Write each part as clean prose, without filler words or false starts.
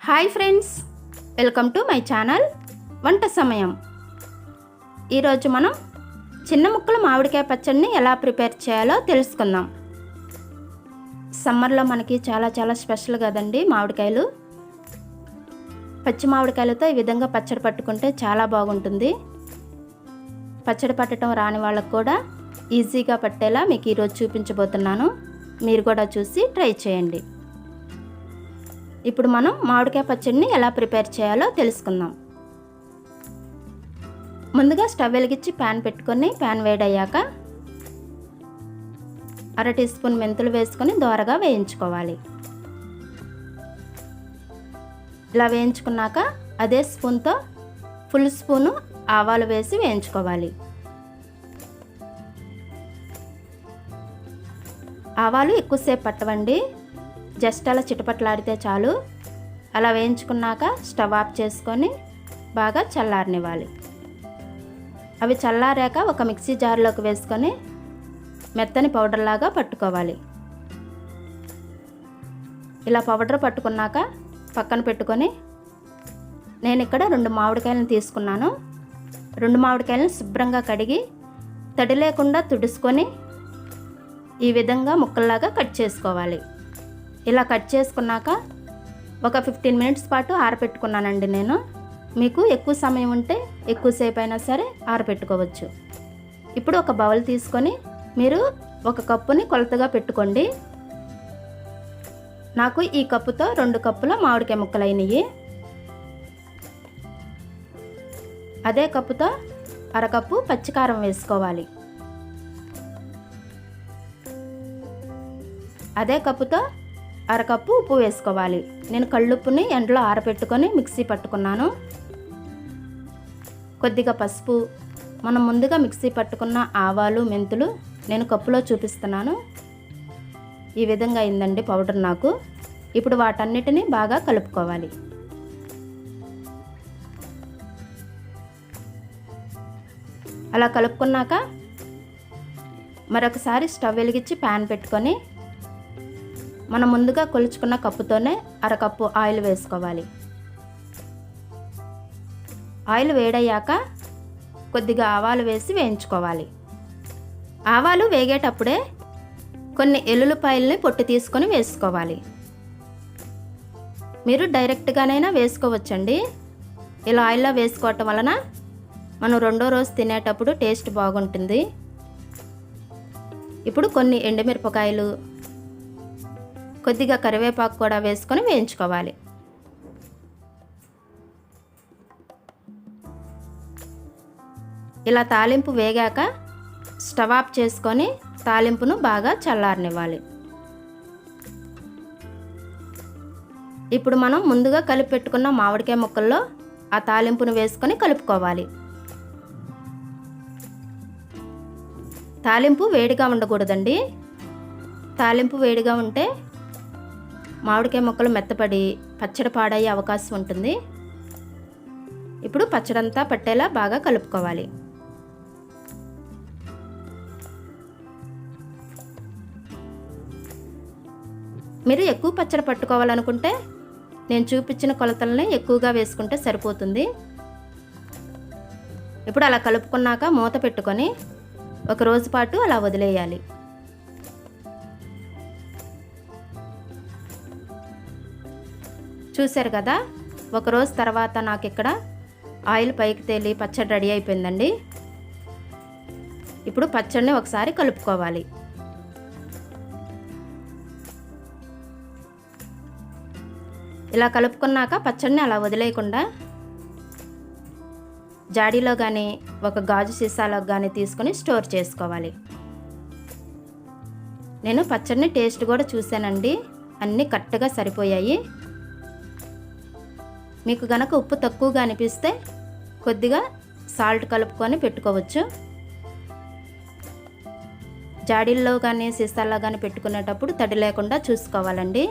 Hi friends, welcome to my channel వంట సమయం. ఈరోజు మనం చిన్న ముక్కల మామిడికాయ పచ్చడిని ఎలా ప్రిపేర్ చేయాలో తెలుసుకుందాం. సమ్మర్లో మనకి చాలా స్పెషల్ కదండి మామిడికాయలు. పచ్చి మామిడికాయలతో ఈ విధంగా పచ్చడి పట్టుకుంటే చాలా బాగుంటుంది. పచ్చడి పట్టడం రాని వాళ్ళకు కూడా ఈజీగా పట్టేలా మీకు ఈరోజు చూపించబోతున్నాను. మీరు కూడా చూసి ట్రై చేయండి. ఇప్పుడు మనం మామిడికాయ పచ్చడిని ఎలా ప్రిపేర్ చేయాలో తెలుసుకుందాం. ముందుగా స్టవ్ వెలిగించి ప్యాన్ పెట్టుకొని ప్యాన్ వేడయ్యాక 1/2 టీ స్పూన్ మెంతులు వేసుకొని దోరగా వేయించుకోవాలి. ఇలా వేయించుకున్నాక అదే స్పూన్తో ఫుల్ స్పూను ఆవాలు వేసి వేయించుకోవాలి. ఆవాలు ఎక్కువసేపు పట్టవండి, జస్ట్ అలా చిటపట్లాడితే చాలు. అలా వేయించుకున్నాక స్టవ్ ఆఫ్ చేసుకొని బాగా చల్లారనివ్వాలి. అవి చల్లారాక ఒక మిక్సీ జార్లోకి వేసుకొని మెత్తని పౌడర్ లాగా పట్టుకోవాలి. ఇలా పౌడర్ పట్టుకున్నాక పక్కన పెట్టుకొని నేను ఇక్కడ 2 మామిడికాయలను తీసుకున్నాను. 2 మామిడికాయలను శుభ్రంగా కడిగి తడి లేకుండా తుడుచుకొని ఈ విధంగా ముక్కల్లాగా కట్ చేసుకోవాలి. ఇలా కట్ చేసుకున్నాక ఒక 15 మినిట్స్ పాటు ఆరబెట్టుకున్నానండి నేను. మీకు ఎక్కువ సమయం ఉంటే ఎక్కువసేపు అయినా సరే ఆరబెట్టుకోవచ్చు. ఇప్పుడు ఒక బౌల్ తీసుకొని మీరు 1 కప్పుని కొలతగా పెట్టుకోండి. నాకు ఈ కప్పుతో 2 కప్పుల మామిడికాయ ముక్కలు అయినాయి. అదే కప్పుతో 1/2 కప్పు పచ్చికారం వేసుకోవాలి. అదే కప్పుతో 1/2 కప్పు ఉప్పు వేసుకోవాలి. నేను కళ్ళుప్పుని ఎండలో ఆరబెట్టుకొని మిక్సీ పట్టుకున్నాను. కొద్దిగా పసుపు, మనం ముందుగా మిక్సీ పట్టుకున్న ఆవాలు మెంతులు నేను కప్పులో చూపిస్తున్నాను. ఈ విధంగా అయిందండి పౌడర్ నాకు. ఇప్పుడు వాటన్నిటిని బాగా కలుపుకోవాలి. అలా కలుపుకున్నాక మరొకసారి స్టవ్ వెలిగించి ప్యాన్ పెట్టుకొని మనం ముందుగా కొలుచుకున్న కప్పుతోనే 1/2 కప్పు ఆయిల్ వేసుకోవాలి. ఆయిల్ వేడయ్యాక కొద్దిగా ఆవాలు వేసి వేయించుకోవాలి. ఆవాలు వేగేటప్పుడే కొన్ని ఎల్లుల్లిపాయలని పొట్టు తీసుకొని వేసుకోవాలి. మీరు డైరెక్ట్గానైనా వేసుకోవచ్చండి. ఇలా ఆయిల్లో వేసుకోవటం వలన మనం రెండో రోజు తినేటప్పుడు టేస్ట్ బాగుంటుంది. ఇప్పుడు కొన్ని ఎండుమిరపకాయలు, కొద్దిగా కరివేపాకు కూడా వేసుకొని వేయించుకోవాలి. ఇలా తాలింపు వేగాక స్టవ్ ఆఫ్ చేసుకొని తాలింపును బాగా చల్లారనివ్వాలి. ఇప్పుడు మనం ముందుగా కలిపి పెట్టుకున్న మామిడికాయ ముక్కల్లో ఆ తాలింపును వేసుకొని కలుపుకోవాలి. తాలింపు వేడిగా ఉండకూడదండి. తాలింపు వేడిగా ఉంటే మామిడికాయ ముక్కలు మెత్తపడి పచ్చడి పాడయ్యే అవకాశం ఉంటుంది. ఇప్పుడు పచ్చడంతా పట్టేలా బాగా కలుపుకోవాలి. మీరు ఎక్కువ పచ్చడి పట్టుకోవాలనుకుంటే నేను చూపించిన కొలతలని ఎక్కువగా వేసుకుంటే సరిపోతుంది. ఇప్పుడు అలా కలుపుకున్నాక మూత పెట్టుకొని 1 రోజు పాటు అలా వదిలేయాలి. చూశారు కదా, 1 రోజు తర్వాత నాకు ఇక్కడ ఆయిల్ పైకి తేలి పచ్చడి రెడీ అయిపోయిందండి. ఇప్పుడు పచ్చడిని ఒకసారి కలుపుకోవాలి. ఇలా కలుపుకున్నాక పచ్చడిని అలా వదిలేయకుండా జాడీలో కానీ ఒక గాజు సీసాలో కానీ తీసుకొని స్టోర్ చేసుకోవాలి. నేను పచ్చడిని టేస్ట్ కూడా చూశానండి, అన్నీ కరెక్ట్గా సరిపోయాయి. మీకు గనక ఉప్పు తక్కువగా అనిపిస్తే కొద్దిగా సాల్ట్ కలుపుకొని పెట్టుకోవచ్చు. జాడీల్లో కానీ సీసాల్లో కానీ పెట్టుకునేటప్పుడు తడి లేకుండా చూసుకోవాలండి.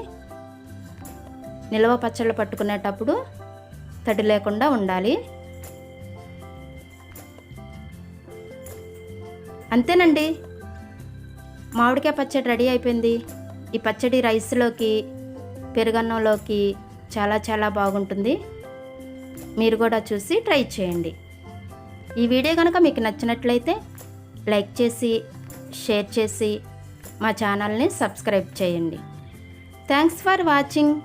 నిల్వ పచ్చళ్ళు పట్టుకునేటప్పుడు తడి లేకుండా ఉండాలి. అంతేనండి, మామిడికాయ పచ్చడి రెడీ అయిపోయింది. ఈ పచ్చడి రైస్లోకి, పెరుగన్నంలోకి చాలా చాలా బాగుంటుంది. మీరు కూడా చూసి ట్రై చేయండి. ఈ వీడియో కనుక మీకు నచ్చినట్లయితే లైక్ చేసి షేర్ చేసి మా ఛానల్ని సబ్స్క్రైబ్ చేయండి. Thanks for watching.